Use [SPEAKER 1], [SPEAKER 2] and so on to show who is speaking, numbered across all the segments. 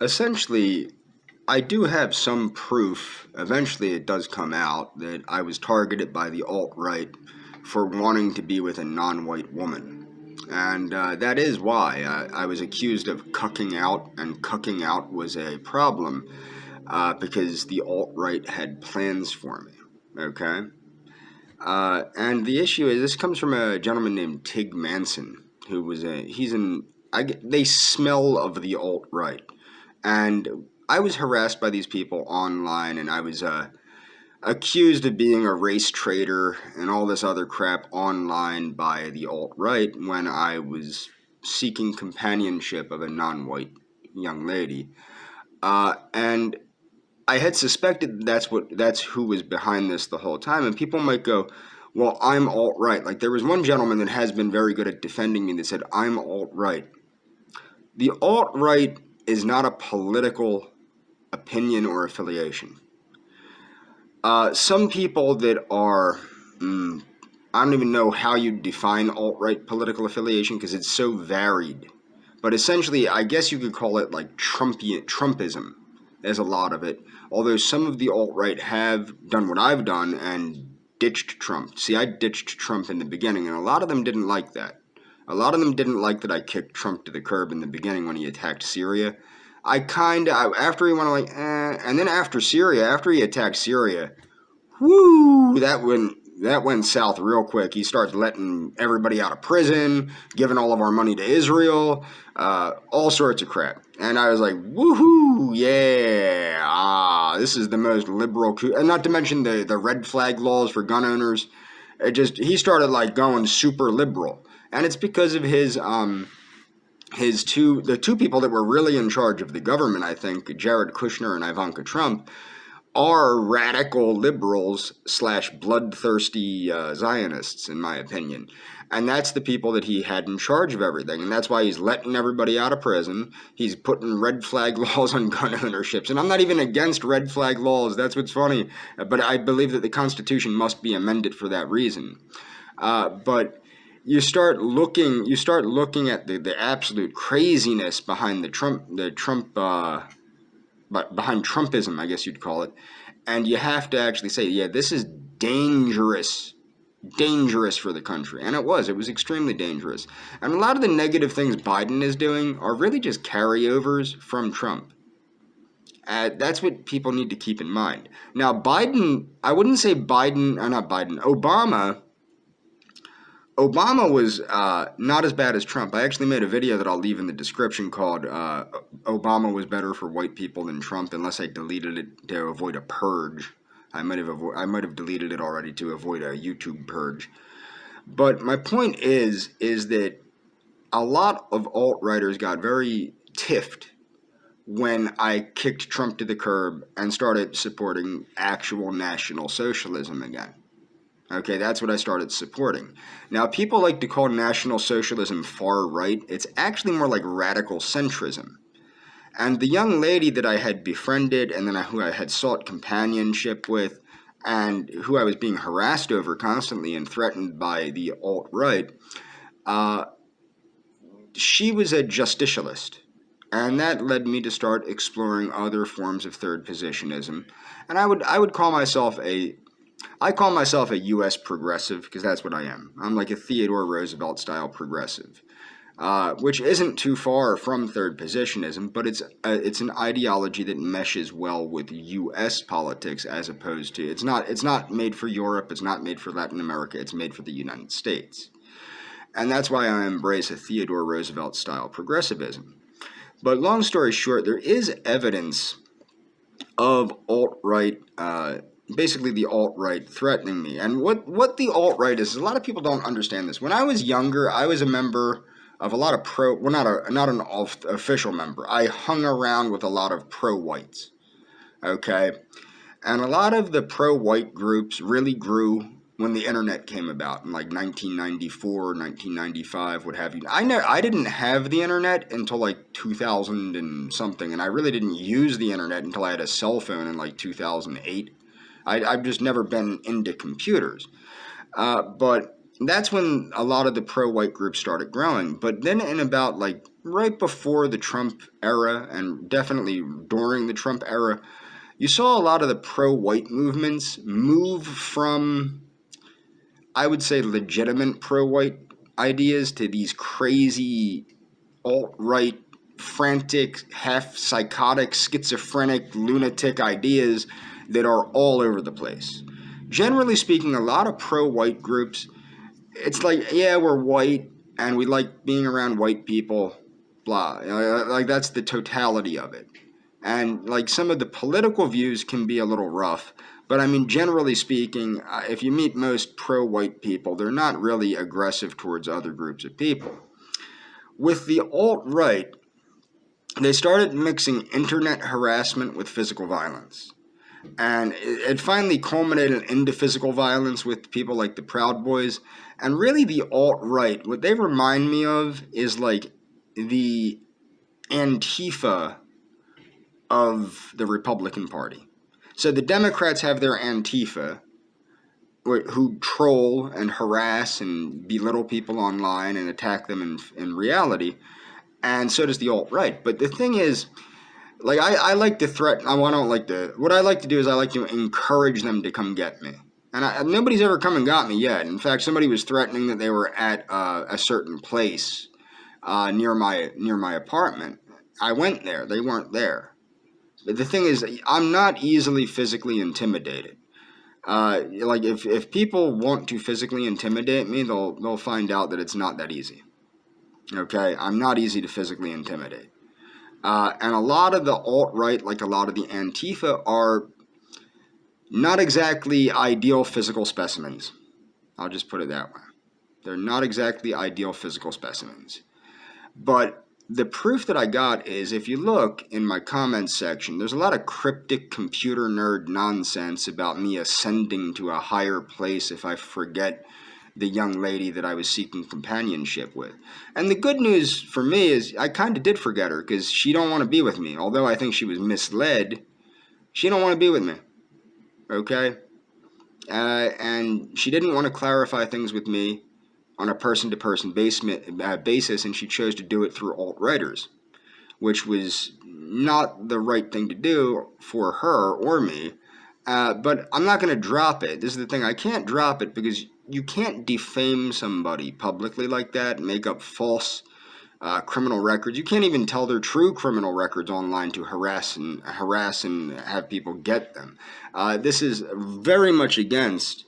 [SPEAKER 1] Essentially, I do have some proof, eventually it does come out, that I was targeted by the alt-right for wanting to be with a non-white woman. And that is why I was accused of cucking out, and cucking out was a problem because the alt-right had plans for me. Okay? And the issue is, this comes from a gentleman named Tig Manson, who was they smell of the alt-right. And I was harassed by these people online, and I was accused of being a race traitor and all this other crap online by the alt-right when I was seeking companionship of a non-white young lady. And I had suspected that's who was behind this the whole time, and people might go, "Well, I'm alt-right." Like there was one gentleman that has been very good at defending me that said, "I'm alt-right." The alt-right is not a political opinion or affiliation. Some people that are, I don't even know how you define alt-right political affiliation because it's so varied. But essentially, I guess you could call it like Trumpism. There's a lot of it. Although some of the alt-right have done what I've done and ditched Trump. See, I ditched Trump in the beginning, and a lot of them didn't like that. A lot of them didn't like that I kicked Trump to the curb in the beginning when he attacked Syria. After he went like, and then after Syria, after he attacked Syria, whoo, that went south real quick. He started letting everybody out of prison, giving all of our money to Israel, all sorts of crap. And I was like, woohoo, yeah, this is the most liberal coup. And not to mention the red flag laws for gun owners. He started like going super liberal. And it's because of the two people that were really in charge of the government, I think, Jared Kushner and Ivanka Trump, are radical liberals slash bloodthirsty Zionists, in my opinion. And that's the people that he had in charge of everything. And that's why he's letting everybody out of prison. He's putting red flag laws on gun ownerships. And I'm not even against red flag laws. That's what's funny. But I believe that the Constitution must be amended for that reason. But you start looking at the absolute craziness behind behind Trumpism, I guess you'd call it. And you have to actually say, yeah, this is dangerous for the country. And it was extremely dangerous. And a lot of the negative things Biden is doing are really just carryovers from Trump. That's what people need to keep in mind. Now, I wouldn't say Obama was not as bad as Trump. I actually made a video that I'll leave in the description called Obama was better for white people than Trump, unless I deleted it to avoid a purge. I might have deleted it already to avoid a YouTube purge. But my point is that a lot of alt-righters got very tiffed when I kicked Trump to the curb and started supporting actual National Socialism again. Okay, that's what I started supporting. Now, people like to call National Socialism far right. It's actually more like radical centrism. And the young lady that I had befriended and then who I had sought companionship with and who I was being harassed over constantly and threatened by the alt-right, she was a justicialist. And that led me to start exploring other forms of third positionism. And I would call myself I call myself a U.S. progressive because that's what I am. I'm like a Theodore Roosevelt style progressive, which isn't too far from third positionism, but it's an ideology that meshes well with U.S. politics as opposed to it's not made for Europe, it's not made for Latin America, it's made for the United States, and that's why I embrace a Theodore Roosevelt style progressivism. But long story short, there is evidence of alt-right. Basically the alt-right threatening me. And what the alt-right is, a lot of people don't understand this. When I was younger, I was a member of a lot of not an official member. I hung around with a lot of pro-whites. Okay? And a lot of the pro-white groups really grew when the internet came about in like 1994, 1995, what have you. I didn't have the internet until like 2000 and something, and I really didn't use the internet until I had a cell phone in like 2008. I've just never been into computers. But that's when a lot of the pro-white groups started growing. But then in about like right before the Trump era and definitely during the Trump era, you saw a lot of the pro-white movements move from, I would say, legitimate pro-white ideas to these crazy alt-right, frantic, half psychotic, schizophrenic, lunatic ideas that are all over the place. Generally speaking, a lot of pro-white groups, it's like, yeah, we're white and we like being around white people, blah. Like that's the totality of it. And like some of the political views can be a little rough, but I mean, generally speaking, if you meet most pro-white people, they're not really aggressive towards other groups of people. With the alt-right, they started mixing internet harassment with physical violence. And it finally culminated into physical violence with people like the Proud Boys. And really, the alt-right, what they remind me of is like the Antifa of the Republican Party. So the Democrats have their Antifa, who troll and harass and belittle people online and attack them in reality. And so does the alt-right. But the thing is, like, I like to threaten. What I like to do is I like to encourage them to come get me. And nobody's ever come and got me yet. In fact, somebody was threatening that they were at a certain place near my apartment. I went there. They weren't there. But the thing is, I'm not easily physically intimidated. Like if people want to physically intimidate me, they'll find out that it's not that easy. Okay, I'm not easy to physically intimidate. And a lot of the alt-right, like a lot of the Antifa, are not exactly ideal physical specimens. I'll just put it that way. They're not exactly ideal physical specimens. But the proof that I got is, if you look in my comments section, there's a lot of cryptic computer nerd nonsense about me ascending to a higher place if I forget the young lady that I was seeking companionship with. And the good news for me is I kind of did forget her, because she don't want to be with me. Although I think she was misled, she don't want to be with me. Okay? And she didn't want to clarify things with me on a person-to-person basis, and she chose to do it through alt-righters, which was not the right thing to do for her or me. But I'm not going to drop it. This is the thing. I can't drop it because you can't defame somebody publicly like that and make up false criminal records. You can't even tell their true criminal records online to harass and have people get them. This is very much against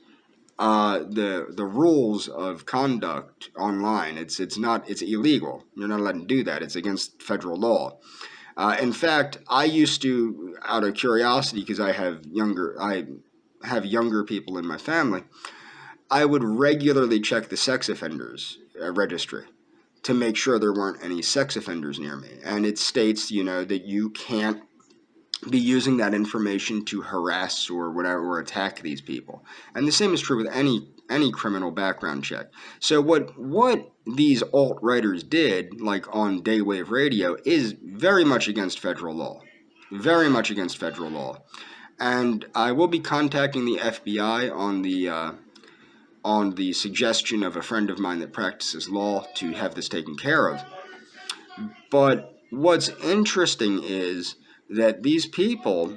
[SPEAKER 1] the rules of conduct online. It's illegal. You're not allowed to do that. It's against federal law. In fact, I used to, out of curiosity, because I have younger people in my family, I would regularly check the sex offenders registry to make sure there weren't any sex offenders near me. And it states, that you can't be using that information to harass or whatever, or attack these people. And the same is true with any criminal background check. So what these alt-righters did, like on Daywave Radio, is very much against federal law. Very much against federal law. And I will be contacting the FBI on the suggestion of a friend of mine that practices law to have this taken care of. But what's interesting is that these people,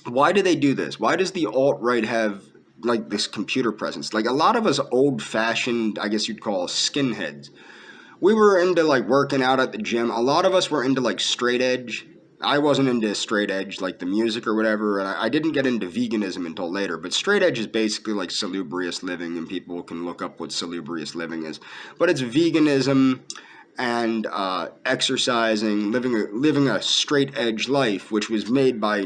[SPEAKER 1] why do they do this? Why does the alt-right have like this computer presence? Like a lot of us old-fashioned, I guess you'd call skinheads, we were into like working out at the gym. A lot of us were into like straight edge. I wasn't into straight edge, like the music or whatever, and I didn't get into veganism until later. But straight edge is basically like salubrious living, and people can look up what salubrious living is. But it's veganism and exercising, living a straight edge life, which was made by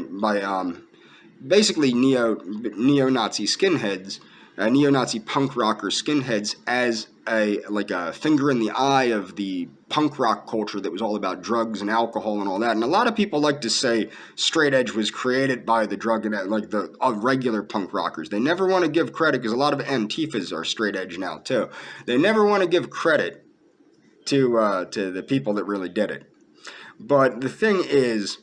[SPEAKER 1] basically neo-Nazi skinheads, neo-Nazi punk rocker skinheads, as a finger in the eye of the punk rock culture that was all about drugs and alcohol and all that. And a lot of people like to say straight edge was created by the drug and like the regular punk rockers. They never want to give credit, because a lot of Antifas are straight edge now too. They never want to give credit to the people that really did it. But the thing is,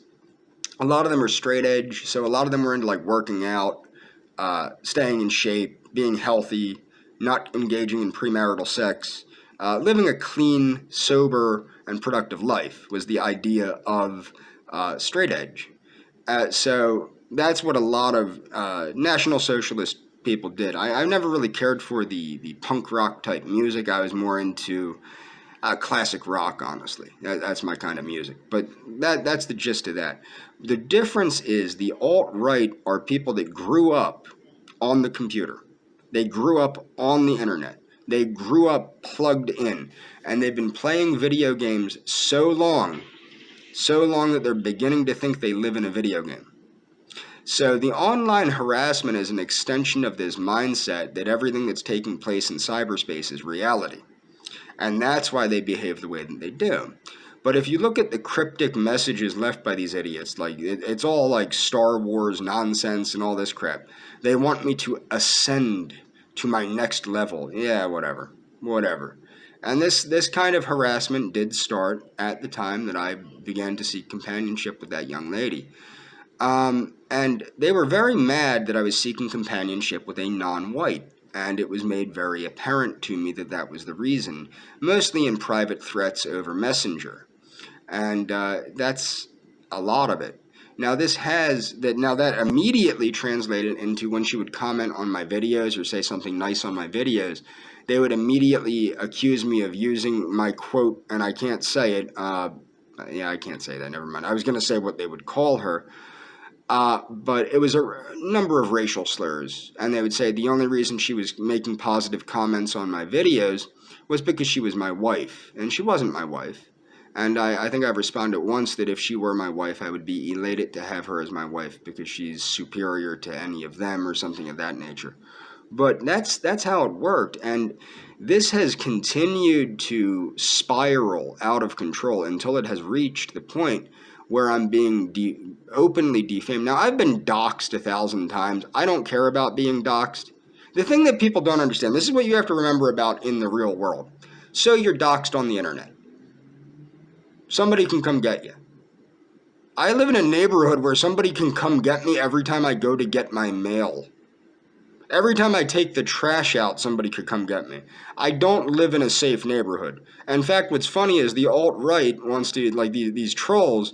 [SPEAKER 1] a lot of them are straight edge, so a lot of them were into like working out, staying in shape, being healthy, not engaging in premarital sex, living a clean, sober, and productive life was the idea of straight edge. So that's what a lot of National Socialist people did. I never really cared for the punk rock type music. I was more into classic rock, honestly. That's my kind of music. But that's the gist of that. The difference is the alt-right are people that grew up on the computer. They grew up on the internet. They grew up plugged in. And they've been playing video games so long that they're beginning to think they live in a video game. So the online harassment is an extension of this mindset that everything that's taking place in cyberspace is reality. And that's why they behave the way that they do. But if you look at the cryptic messages left by these idiots, like it's all like Star Wars nonsense and all this crap. They want me to ascend to my next level. Yeah, whatever. And this kind of harassment did start at the time that I began to seek companionship with that young lady. And they were very mad that I was seeking companionship with a non-white. And it was made very apparent to me that that was the reason, mostly in private threats over Messenger. And that's a lot of it. Now that immediately translated into when she would comment on my videos or say something nice on my videos, they would immediately accuse me of using my quote, and I can't say it. I can't say that, never mind. I was going to say what they would call her. But it was a number of racial slurs, and they would say the only reason she was making positive comments on my videos was because she was my wife, and she wasn't my wife. And I think I've responded once that if she were my wife, I would be elated to have her as my wife because she's superior to any of them or something of that nature. But that's how it worked, and this has continued to spiral out of control until it has reached the point where I'm being openly defamed. Now, I've been doxxed 1,000 times. I don't care about being doxxed. The thing that people don't understand, this is what you have to remember about in the real world. So you're doxxed on the internet. Somebody can come get you. I live in a neighborhood where somebody can come get me every time I go to get my mail. Every time I take the trash out, somebody could come get me. I don't live in a safe neighborhood. In fact, what's funny is the alt-right wants to, like these trolls,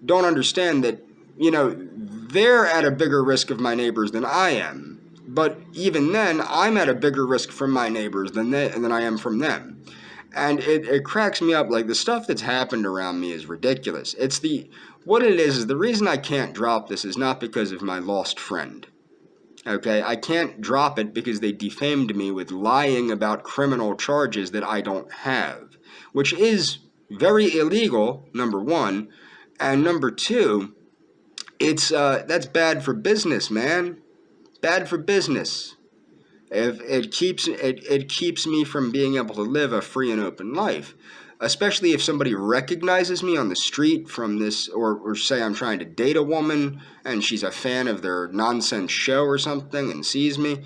[SPEAKER 1] don't understand that, they're at a bigger risk of my neighbors than I am. But even then, I'm at a bigger risk from my neighbors than I am from them. And it cracks me up. Like, the stuff that's happened around me is ridiculous. What it is the reason I can't drop this is not because of my lost friend. Okay, I can't drop it because they defamed me with lying about criminal charges that I don't have, which is very illegal, number one. And number two, that's bad for business, man. Bad for business. If it keeps me from being able to live a free and open life, especially if somebody recognizes me on the street from this, or say I'm trying to date a woman and she's a fan of their nonsense show or something and sees me.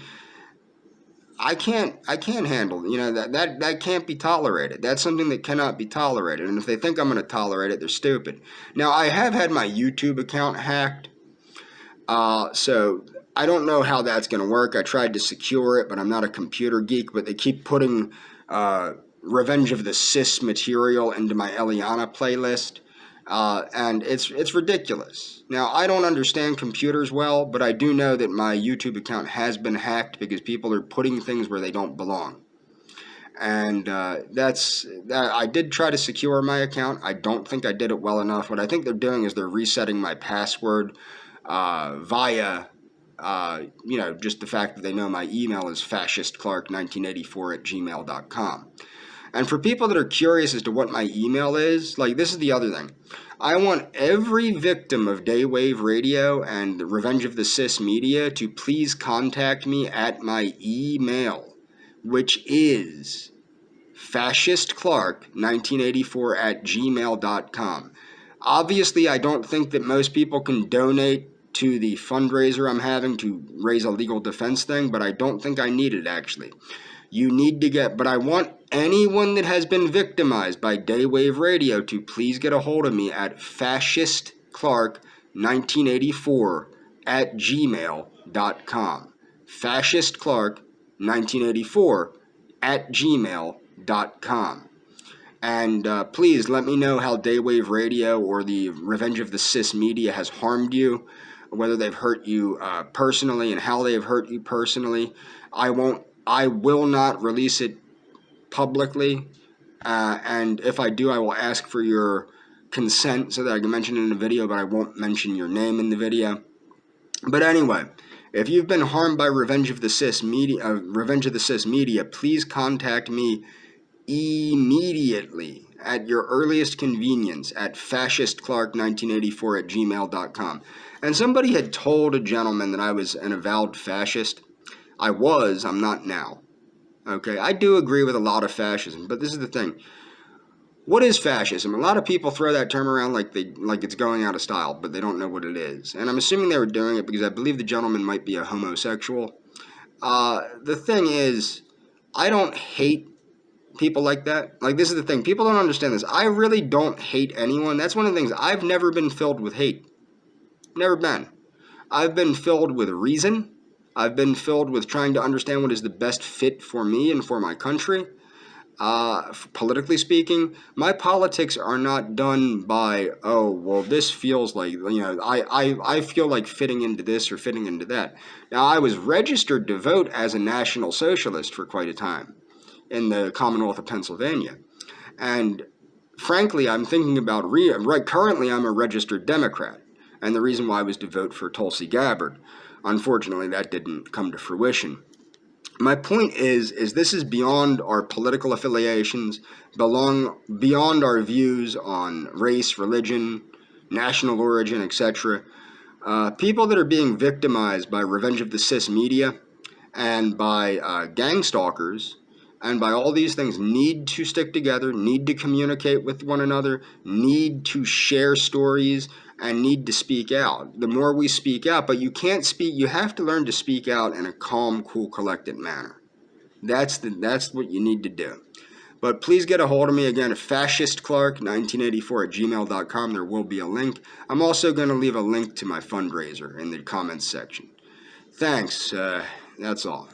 [SPEAKER 1] I can't handle, that can't be tolerated. That's something that cannot be tolerated. And if they think I'm going to tolerate it, they're stupid. Now, I have had my YouTube account hacked. So I don't know how that's going to work. I tried to secure it, but I'm not a computer geek. But they keep putting Revenge of the Cis material into my Eliana playlist. And it's ridiculous. Now, I don't understand computers well, but I do know that my YouTube account has been hacked because people are putting things where they don't belong. And I did try to secure my account. I don't think I did it well enough. What I think they're doing is they're resetting my password via, just the fact that they know my email is fascistclark1984@gmail.com. And for people that are curious as to what my email is, like, this is the other thing. I want every victim of Daywave Radio and the Revenge of the Cis media to please contact me at my email, which is fascistclark1984@gmail.com. Obviously, I don't think that most people can donate to the fundraiser I'm having to raise a legal defense thing, but I don't think I need it, actually. But I want anyone that has been victimized by Daywave Radio to please get a hold of me at fascistclark1984@gmail.com. fascistclark1984@gmail.com. gmail.com. And please let me know how Daywave Radio or the Revenge of the Cis media has harmed you, whether they've hurt you personally and how they have hurt you personally. I will not release it publicly, and if I do, I will ask for your consent so that I can mention it in the video, but I won't mention your name in the video. But anyway, if you've been harmed by Revenge of the Cis media, please contact me immediately at your earliest convenience at fascistclark1984@gmail.com. And somebody had told a gentleman that I was an avowed fascist. I'm not now. Okay, I do agree with a lot of fascism, but this is the thing. What is fascism? A lot of people throw that term around like it's going out of style, but they don't know what it is. And I'm assuming they were doing it because I believe the gentleman might be a homosexual. The thing is, I don't hate people like that. Like, this is the thing. People don't understand this. I really don't hate anyone. That's one of the things. I've never been filled with hate. Never been. I've been filled with reason. I've been filled with trying to understand what is the best fit for me and for my country. Politically speaking, my politics are not done by, oh, well, this feels like, I feel like fitting into this or fitting into that. Now, I was registered to vote as a National Socialist for quite a time in the Commonwealth of Pennsylvania. And frankly, I'm thinking about, currently I'm a registered Democrat. And the reason why was to vote for Tulsi Gabbard. Unfortunately, that didn't come to fruition. My point is this is beyond our political affiliations, beyond our views on race, religion, national origin, etc. People that are being victimized by Revenge of the Cis media and by gang stalkers and by all these things need to stick together, need to communicate with one another, need to share stories, and need to speak out. The more we speak out, but you can't speak, you have to learn to speak out in a calm, cool, collected manner. That's what you need to do. But please get a hold of me again at fascistclark1984@gmail.com. There will be a link. I'm also going to leave a link to my fundraiser in the comments section. Thanks. That's all.